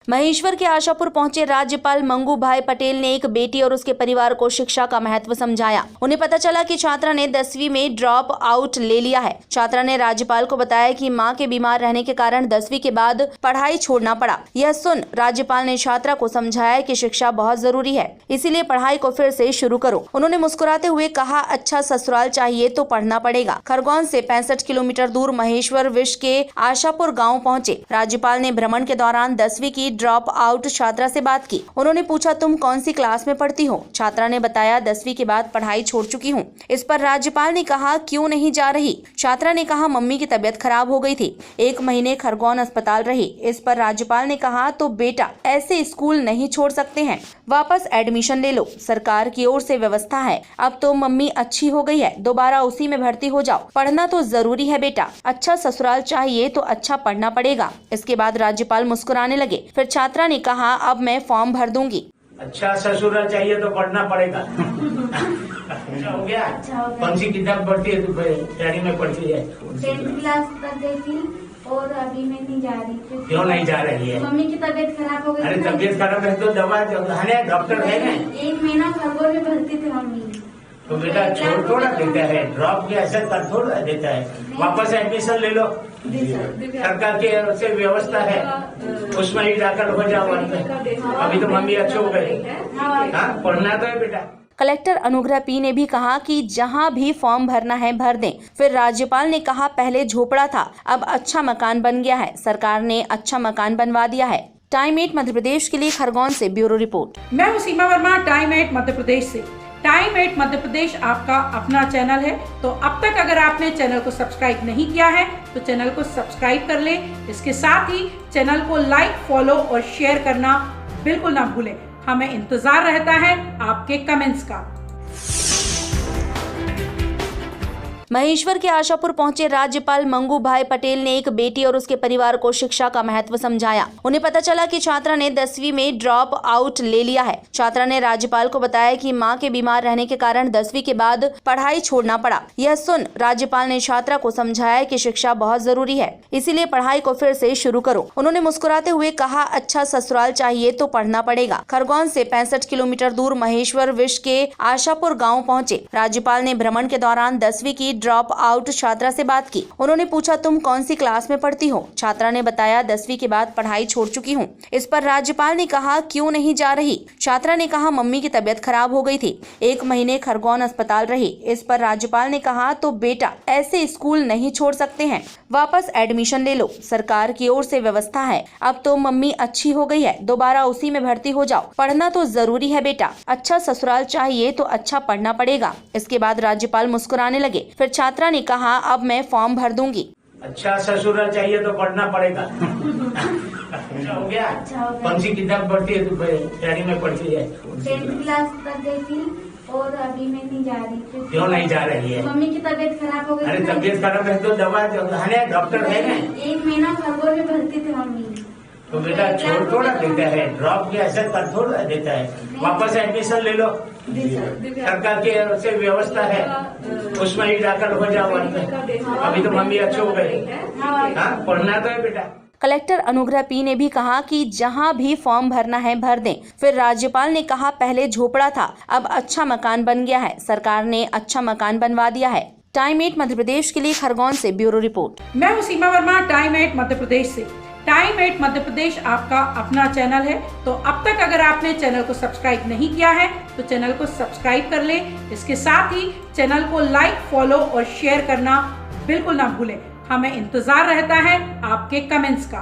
महेश्वर के आशापुर पहुंचे राज्यपाल मंगू भाई पटेल ने एक बेटी और उसके परिवार को शिक्षा का महत्व समझाया। उन्हें पता चला कि छात्रा ने 10वीं में ड्रॉप आउट ले लिया है। छात्रा ने राज्यपाल को बताया कि मां के बीमार रहने के कारण 10वीं के बाद पढ़ाई छोड़ना पड़ा। यह सुन राज्यपाल ने छात्रा को समझाया कि शिक्षा बहुत जरूरी है, इसीलिए पढ़ाई को फिर से शुरू करो। उन्होंने मुस्कुराते हुए कहा, अच्छा ससुराल चाहिए तो पढ़ना पड़ेगा। खरगोन से 65 किलोमीटर दूर महेश्वर विश्व के आशापुर गाँव पहुँचे। राज्यपाल ने भ्रमण के दौरान 10वीं की ड्रॉप आउट छात्रा से बात की। उन्होंने पूछा, तुम कौन सी क्लास में पढ़ती हो? छात्रा ने बताया, 10वीं के बाद पढ़ाई छोड़ चुकी हूँ। इस पर राज्यपाल ने कहा, क्यों नहीं जा रही? छात्रा ने कहा, मम्मी की तबीयत खराब हो गई थी, 1 महीने खरगोन अस्पताल रही। इस पर राज्यपाल ने कहा, तो बेटा ऐसे स्कूल नहीं छोड़ सकते हैं, वापस एडमिशन ले लो, सरकार की ओर से व्यवस्था है। अब तो मम्मी अच्छी हो गई है, दोबारा उसी में भर्ती हो जाओ। पढ़ना तो जरूरी है बेटा, अच्छा ससुराल चाहिए तो अच्छा पढ़ना पड़ेगा। इसके बाद राज्यपाल मुस्कुराने लगे। फिर छात्रा ने कहा, अब मैं फॉर्म भर दूंगी। अच्छा ससुराल चाहिए तो पढ़ना पड़ेगा। अच्छा हो गया। कौन सी किताब पढ़ती है? तू तैयारी में पढ़ती है? 10th क्लास तक गई थी और अभी मैं नहीं जा रही थी। क्यों नहीं जा रही है? मम्मी की तबीयत खराब हो गई। अरे तबीयत खराब है तो दवा खाने डॉक्टर है ना। 1 महीना खरगोन में भर्ती थी मम्मी। तो बेटा छोड़ थोड़ा देता है, ड्रॉप की असर कर थोड़ा देता है, वापस एडमिशन ले लो, सरकार की ओर से व्यवस्था है, उसमें ही दाखिल हो जाओ। अभी तो मम्मी अच्छी हो गई। हाँ, पढ़ना तो है बेटा। कलेक्टर अनुग्रह पी ने भी कहा कि जहां भी फॉर्म भरना है भर दें। फिर राज्यपाल ने कहा, पहले झोपड़ा था, अब अच्छा मकान बन गया है, सरकार ने अच्छा मकान बनवा दिया है। टाइम 8 मध्य प्रदेश के लिए खरगोन से ब्यूरो रिपोर्ट। मैं हूं सीमा वर्मा, टाइम 8 मध्य प्रदेश से। टाइम 8 मध्य प्रदेश आपका अपना चैनल है, तो अब तक अगर आपने चैनल को सब्सक्राइब नहीं किया है तो चैनल को सब्सक्राइब कर ले। इसके साथ ही चैनल को लाइक, फॉलो और शेयर करना बिल्कुल ना भूलें। हमें इंतजार रहता है आपके कमेंट्स का। महेश्वर के आशापुर पहुंचे राज्यपाल मंगू भाई पटेल ने एक बेटी और उसके परिवार को शिक्षा का महत्व समझाया। उन्हें पता चला कि छात्रा ने 10वीं में ड्रॉप आउट ले लिया है। छात्रा ने राज्यपाल को बताया कि मां के बीमार रहने के कारण 10वीं के बाद पढ़ाई छोड़ना पड़ा। यह सुन राज्यपाल ने छात्रा को समझाया कि शिक्षा बहुत जरूरी है, इसीलिए पढ़ाई को फिर से शुरू करो। उन्होंने मुस्कुराते हुए कहा, अच्छा ससुराल चाहिए तो पढ़ना पड़ेगा। खरगोन से 65 किलोमीटर दूर महेश्वर विश्व के आशापुर गाँव पहुँचे। राज्यपाल ने भ्रमण के दौरान 10वीं की ड्रॉप आउट छात्रा से बात की। उन्होंने पूछा, तुम कौन सी क्लास में पढ़ती हो? छात्रा ने बताया, 10वीं के बाद पढ़ाई छोड़ चुकी हूँ। इस पर राज्यपाल ने कहा, क्यों नहीं जा रही? छात्रा ने कहा, मम्मी की तबीयत खराब हो गई थी, 1 महीने खरगोन अस्पताल रही। इस पर राज्यपाल ने कहा, तो बेटा ऐसे स्कूल नहीं छोड़ सकते हैं, वापस एडमिशन ले लो, सरकार की ओर से व्यवस्था है। अब तो मम्मी अच्छी हो गई है, दोबारा उसी में भर्ती हो जाओ। पढ़ना तो जरूरी है बेटा, अच्छा ससुराल चाहिए तो अच्छा पढ़ना पड़ेगा। इसके बाद राज्यपाल मुस्कुराने लगे। फिर छात्रा ने कहा, अब मैं फॉर्म भर दूंगी। अच्छा ससुराल चाहिए तो पढ़ना पड़ेगा। अच्छा हो गया। कौन सी किताब पढ़ती है? तू तैयारी में पढ़ती है? 10th क्लास तक गई थी और अभी मैं नहीं जा रही थी। क्यों नहीं जा रही है? मम्मी की तबीयत खराब हो गई। अरे तबीयत खराब है तो दवा खाने डॉक्टर है ना। 1 महीना खरगोन में भर्ती थी मम्मी। तो बेटा छोड़ थोड़ा देता है, ड्रॉप की असर कर थोड़ा देता है, वापस एडमिशन ले लो, सरकार की ओर से व्यवस्था है, उसमें ही दाखिल हो जाओ। अभी तो मम्मी अच्छी हो गई। हाँ, पढ़ना तो है बेटा। कलेक्टर अनुग्रह पी ने भी कहा कि जहां भी फॉर्म भरना है भर दें। फिर राज्यपाल ने कहा, पहले झोपड़ा था, अब अच्छा मकान बन गया है, सरकार ने अच्छा मकान बनवा दिया है। टाइम 8 मध्य प्रदेश के लिए खरगोन से ब्यूरो रिपोर्ट। मैं हूं सीमा वर्मा, टाइम 8 मध्य प्रदेश से। टाइम 8 मध्य प्रदेश आपका अपना चैनल है, तो अब तक अगर आपने चैनल को सब्सक्राइब नहीं किया है तो चैनल को सब्सक्राइब कर ले। इसके साथ ही चैनल को लाइक, फॉलो और शेयर करना बिल्कुल ना भूलें। हमें इंतजार रहता है आपके कमेंट्स का।